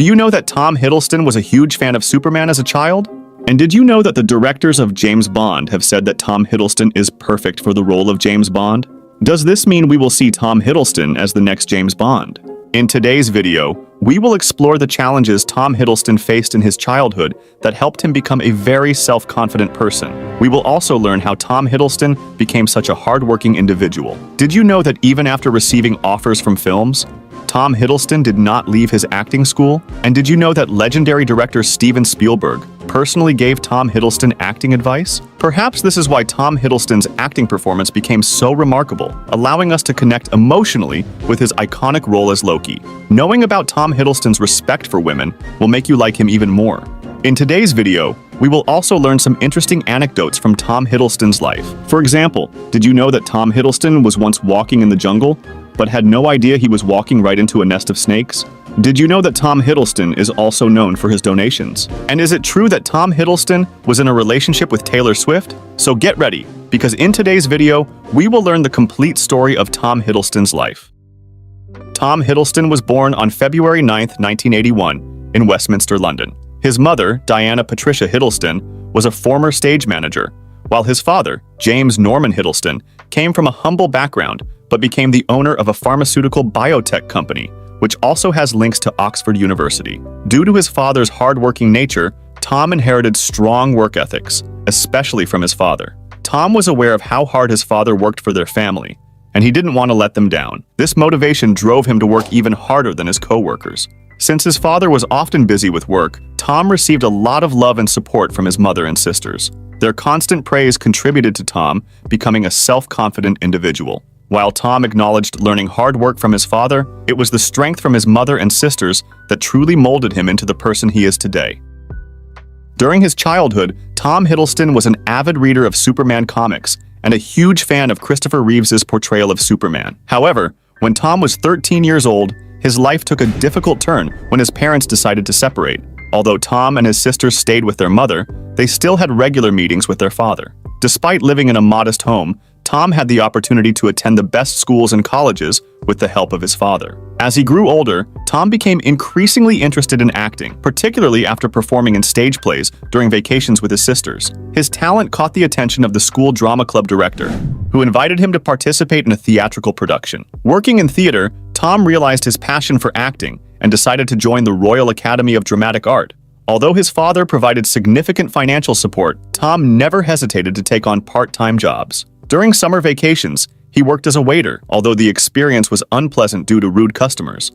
Do you know that Tom Hiddleston was a huge fan of Superman as a child? And did you know that the directors of James Bond have said that Tom Hiddleston is perfect for the role of James Bond? Does this mean we will see Tom Hiddleston as the next James Bond? In today's video, we will explore the challenges Tom Hiddleston faced in his childhood that helped him become a very self-confident person. We will also learn how Tom Hiddleston became such a hardworking individual. Did you know that even after receiving offers from films, Tom Hiddleston did not leave his acting school? And did you know that legendary director Steven Spielberg personally gave Tom Hiddleston acting advice? Perhaps this is why Tom Hiddleston's acting performance became so remarkable, allowing us to connect emotionally with his iconic role as Loki. Knowing about Tom Hiddleston's respect for women will make you like him even more. In today's video, we will also learn some interesting anecdotes from Tom Hiddleston's life. For example, did you know that Tom Hiddleston was once walking in the jungle, but had no idea he was walking right into a nest of snakes? Did you know that Tom Hiddleston is also known for his donations? And is it true that Tom Hiddleston was in a relationship with Taylor Swift? So get ready, because in today's video, we will learn the complete story of Tom Hiddleston's life. Tom Hiddleston was born on February 9, 1981, in Westminster, London. His mother, Diana Patricia Hiddleston, was a former stage manager, while his father, James Norman Hiddleston, came from a humble background but became the owner of a pharmaceutical biotech company, which also has links to Oxford University. Due to his father's hardworking nature, Tom inherited strong work ethics, especially from his father. Tom was aware of how hard his father worked for their family, and he didn't want to let them down. This motivation drove him to work even harder than his co-workers. Since his father was often busy with work, Tom received a lot of love and support from his mother and sisters. Their constant praise contributed to Tom becoming a self-confident individual. While Tom acknowledged learning hard work from his father, it was the strength from his mother and sisters that truly molded him into the person he is today. During his childhood, Tom Hiddleston was an avid reader of Superman comics and a huge fan of Christopher Reeves's portrayal of Superman. However, when Tom was 13 years old, his life took a difficult turn when his parents decided to separate. Although Tom and his sisters stayed with their mother, they still had regular meetings with their father. Despite living in a modest home, Tom had the opportunity to attend the best schools and colleges with the help of his father. As he grew older, Tom became increasingly interested in acting, particularly after performing in stage plays during vacations with his sisters. His talent caught the attention of the school drama club director, who invited him to participate in a theatrical production. Working in theater, Tom realized his passion for acting and decided to join the Royal Academy of Dramatic Art. Although his father provided significant financial support, Tom never hesitated to take on part-time jobs. During summer vacations, he worked as a waiter, although the experience was unpleasant due to rude customers.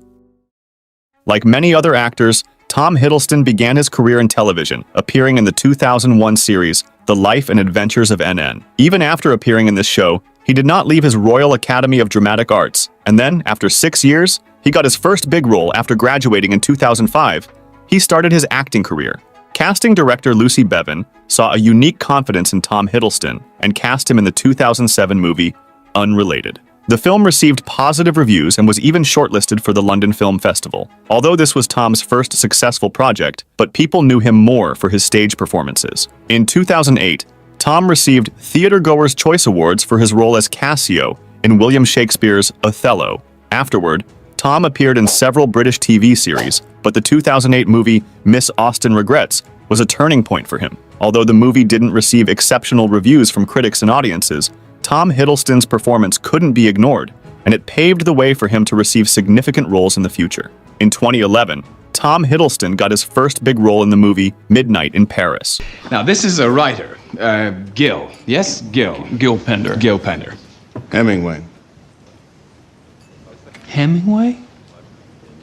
Like many other actors, Tom Hiddleston began his career in television, appearing in the 2001 series The Life and Adventures of NN. Even after appearing in this show, he did not leave his Royal Academy of Dramatic Arts, and then, after 6 years, he got his first big role after graduating in 2005. He started his acting career. Casting director Lucy Bevan saw a unique confidence in Tom Hiddleston and cast him in the 2007 movie Unrelated. The film received positive reviews and was even shortlisted for the London Film Festival. Although this was Tom's first successful project, but people knew him more for his stage performances. In 2008, Tom received Theatre Goers' Choice Awards for his role as Cassio in William Shakespeare's Othello. Afterward, Tom appeared in several British TV series, but the 2008 movie Miss Austen Regrets was a turning point for him. Although the movie didn't receive exceptional reviews from critics and audiences, Tom Hiddleston's performance couldn't be ignored, and it paved the way for him to receive significant roles in the future. In 2011, Tom Hiddleston got his first big role in the movie Midnight in Paris. Now, this is a writer, Gil. Yes, Gil. Gil Pender. Gil Pender. Hemingway. Hemingway?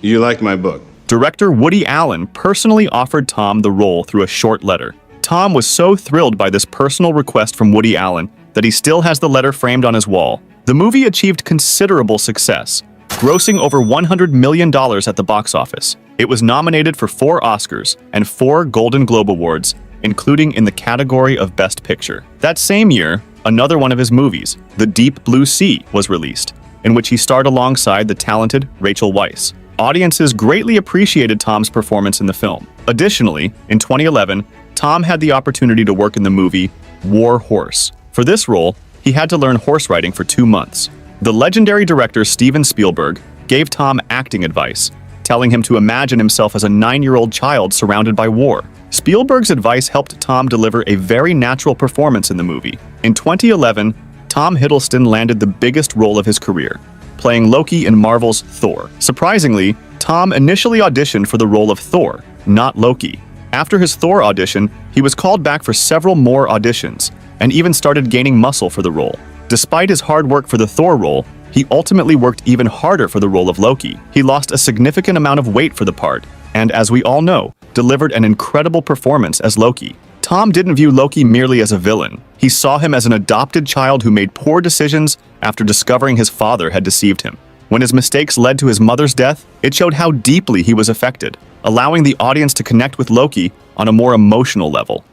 You like my book? Director Woody Allen personally offered Tom the role through a short letter. Tom was so thrilled by this personal request from Woody Allen that he still has the letter framed on his wall. The movie achieved considerable success, grossing over $100 million at the box office. It was nominated for 4 Oscars and 4 Golden Globe Awards, including in the category of Best Picture. That same year, another one of his movies, The Deep Blue Sea, was released, in which he starred alongside the talented Rachel Weisz. Audiences greatly appreciated Tom's performance in the film. Additionally, in 2011, Tom had the opportunity to work in the movie War Horse. For this role, he had to learn horse riding for 2 months. The legendary director Steven Spielberg gave Tom acting advice, telling him to imagine himself as a 9-year-old child surrounded by war. Spielberg's advice helped Tom deliver a very natural performance in the movie. In 2011, Tom Hiddleston landed the biggest role of his career, playing Loki in Marvel's Thor. Surprisingly, Tom initially auditioned for the role of Thor, not Loki. After his Thor audition, he was called back for several more auditions, and even started gaining muscle for the role. Despite his hard work for the Thor role, he ultimately worked even harder for the role of Loki. He lost a significant amount of weight for the part, and as we all know, delivered an incredible performance as Loki. Tom didn't view Loki merely as a villain. He saw him as an adopted child who made poor decisions after discovering his father had deceived him. When his mistakes led to his mother's death, it showed how deeply he was affected, allowing the audience to connect with Loki on a more emotional level.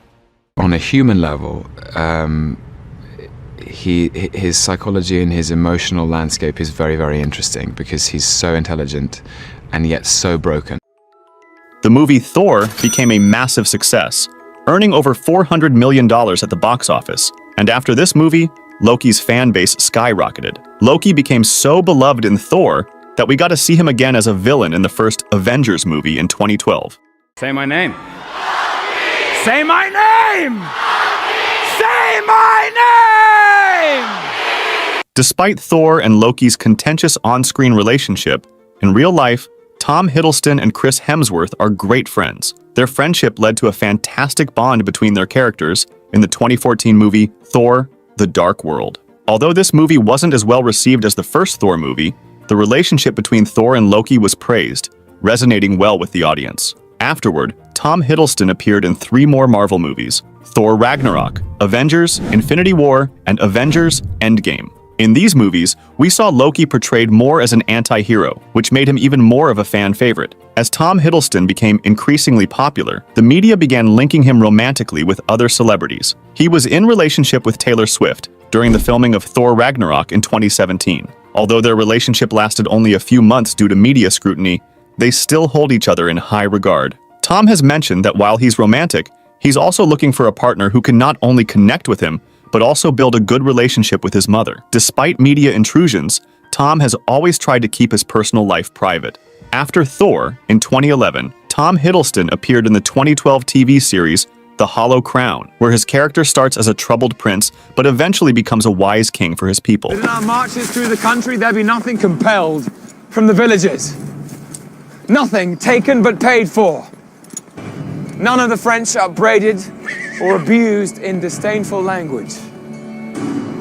On a human level, his psychology and his emotional landscape is very, very interesting because he's so intelligent and yet so broken. The movie Thor became a massive success, earning over $400 million at the box office. And after this movie, Loki's fan base skyrocketed. Loki became so beloved in Thor that we got to see him again as a villain in the first Avengers movie in 2012. Say my name. Say my name! Say my name! Despite Thor and Loki's contentious on-screen relationship, in real life, Tom Hiddleston and Chris Hemsworth are great friends. Their friendship led to a fantastic bond between their characters in the 2014 movie Thor: The Dark World. Although this movie wasn't as well received as the first Thor movie, the relationship between Thor and Loki was praised, resonating well with the audience. Afterward, Tom Hiddleston appeared in 3 more Marvel movies: Thor Ragnarok, Avengers: Infinity War, and Avengers: Endgame. In these movies, we saw Loki portrayed more as an anti-hero, which made him even more of a fan favorite. As Tom Hiddleston became increasingly popular, the media began linking him romantically with other celebrities. He was in relationship with Taylor Swift during the filming of Thor Ragnarok in 2017. Although their relationship lasted only a few months due to media scrutiny, they still hold each other in high regard. Tom has mentioned that while he's romantic, he's also looking for a partner who can not only connect with him, but also build a good relationship with his mother. Despite media intrusions, Tom has always tried to keep his personal life private. After Thor, in 2011, Tom Hiddleston appeared in the 2012 TV series The Hollow Crown, where his character starts as a troubled prince, but eventually becomes a wise king for his people. In our marches through the country, there be nothing compelled from the villages. Nothing taken but paid for. None of the French upbraided or abused in disdainful language.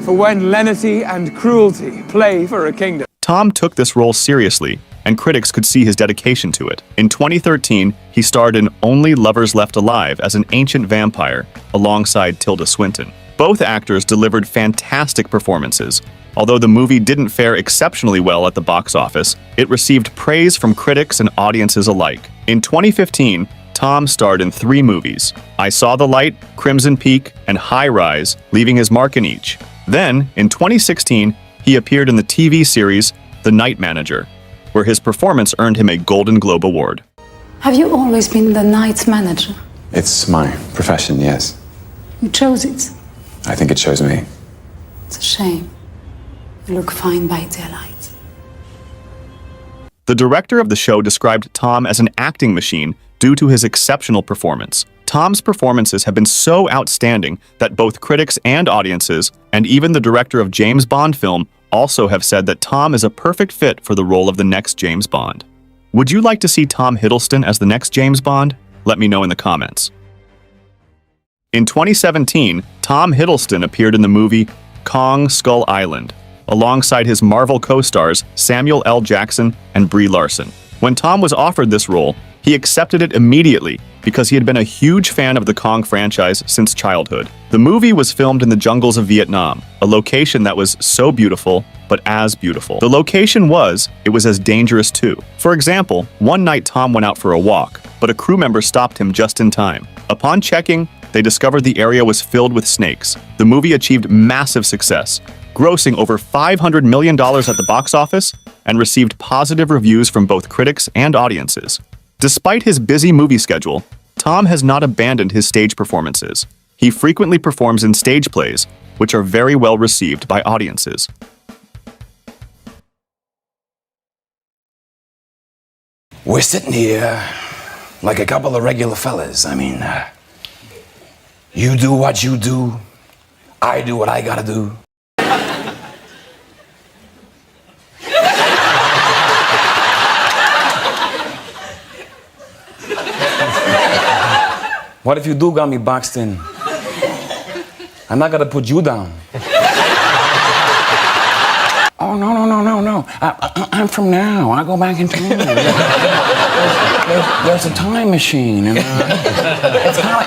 For when lenity and cruelty play for a kingdom. Tom took this role seriously, and critics could see his dedication to it. In 2013, he starred in Only Lovers Left Alive as an ancient vampire, alongside Tilda Swinton. Both actors delivered fantastic performances. Although the movie didn't fare exceptionally well at the box office, it received praise from critics and audiences alike. In 2015, Tom starred in 3 movies: I Saw the Light, Crimson Peak, and High Rise, leaving his mark in each. Then, in 2016, he appeared in the TV series The Night Manager, where his performance earned him a Golden Globe Award. Have you always been the night manager? It's my profession, yes. You chose it. I think it shows me. It's a shame. You look fine by daylight. The director of the show described Tom as an acting machine due to his exceptional performance. Tom's performances have been so outstanding that both critics and audiences, and even the director of James Bond film, also have said that Tom is a perfect fit for the role of the next James Bond. Would you like to see Tom Hiddleston as the next James Bond? Let me know in the comments. In 2017, Tom Hiddleston appeared in the movie Kong Skull Island, alongside his Marvel co-stars Samuel L. Jackson and Brie Larson. When Tom was offered this role, he accepted it immediately because he had been a huge fan of the Kong franchise since childhood. The movie was filmed in the jungles of Vietnam, a location that was so beautiful, but as beautiful. The location was as dangerous too. For example, one night Tom went out for a walk, but a crew member stopped him just in time. Upon checking, they discovered the area was filled with snakes. The movie achieved massive success, grossing over $500 million at the box office and received positive reviews from both critics and audiences. Despite his busy movie schedule, Tom has not abandoned his stage performances. He frequently performs in stage plays, which are very well received by audiences. We're sitting here like a couple of regular fellas. I mean, you do what you do, I do what I gotta do. What if you do got me boxed in? I'm not gonna put you down. Oh, no. I'm from now. I go back in time. There's a time machine. And,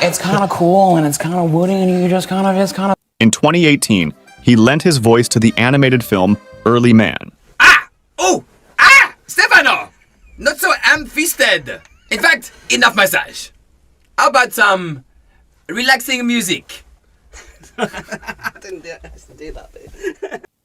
it's kind of cool and it's kind of woody and you just kind of... In 2018, he lent his voice to the animated film Early Man. Stefano! Not so ham-fisted. In fact, enough massage. How about some relaxing music?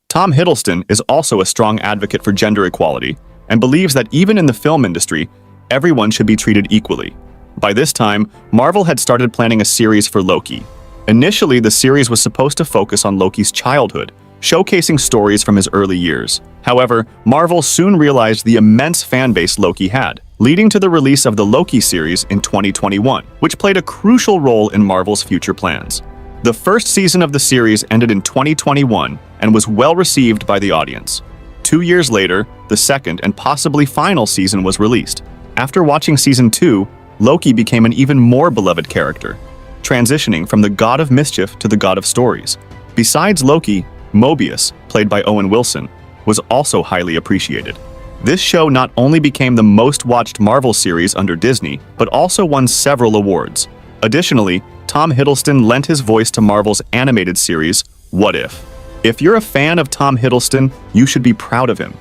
Tom Hiddleston is also a strong advocate for gender equality and believes that even in the film industry, everyone should be treated equally. By this time, Marvel had started planning a series for Loki. Initially, the series was supposed to focus on Loki's childhood, showcasing stories from his early years. However, Marvel soon realized the immense fan base Loki had, leading to the release of the Loki series in 2021, which played a crucial role in Marvel's future plans. The first season of the series ended in 2021 and was well received by the audience. 2 years later, the second and possibly final season was released. After watching season 2, Loki became an even more beloved character, transitioning from the god of mischief to the god of stories. Besides Loki, Mobius, played by Owen Wilson, was also highly appreciated. This show not only became the most-watched Marvel series under Disney, but also won several awards. Additionally, Tom Hiddleston lent his voice to Marvel's animated series, What If? If you're a fan of Tom Hiddleston, you should be proud of him.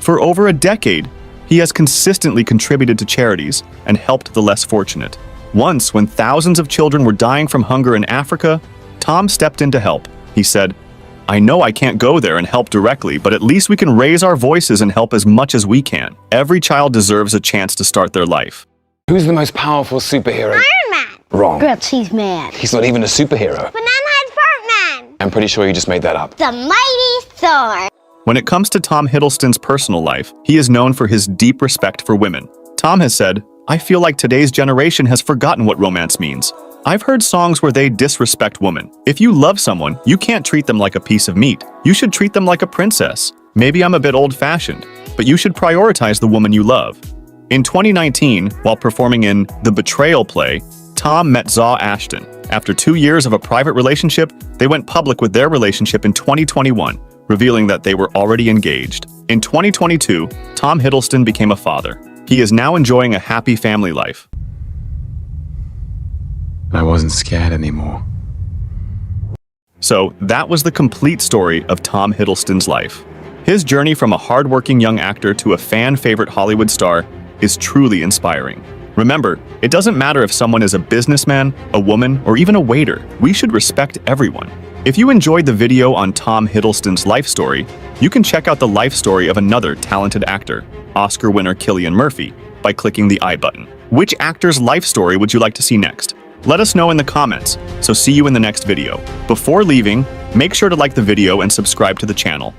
For over a decade, he has consistently contributed to charities and helped the less fortunate. Once, when thousands of children were dying from hunger in Africa, Tom stepped in to help. He said, "I know I can't go there and help directly, but at least we can raise our voices and help as much as we can. Every child deserves a chance to start their life." Who's the most powerful superhero? Iron Man. Wrong. Grits, he's mad. He's not even a superhero. Banana-Head Furtman. I'm pretty sure you just made that up. The Mighty Thor. When it comes to Tom Hiddleston's personal life, he is known for his deep respect for women. Tom has said, "I feel like today's generation has forgotten what romance means. I've heard songs where they disrespect women. If you love someone, you can't treat them like a piece of meat. You should treat them like a princess. Maybe I'm a bit old-fashioned, but you should prioritize the woman you love." In 2019, while performing in The Betrayal play, Tom met Zaw Ashton. After 2 years of a private relationship, they went public with their relationship in 2021, revealing that they were already engaged. In 2022, Tom Hiddleston became a father. He is now enjoying a happy family life. I wasn't scared anymore. So that was the complete story of Tom Hiddleston's life. His journey from a hardworking young actor to a fan-favorite Hollywood star is truly inspiring. Remember, it doesn't matter if someone is a businessman, a woman, or even a waiter. We should respect everyone. If you enjoyed the video on Tom Hiddleston's life story, you can check out the life story of another talented actor, Oscar winner Cillian Murphy, by clicking the I button. Which actor's life story would you like to see next? Let us know in the comments, so see you in the next video. Before leaving, make sure to like the video and subscribe to the channel.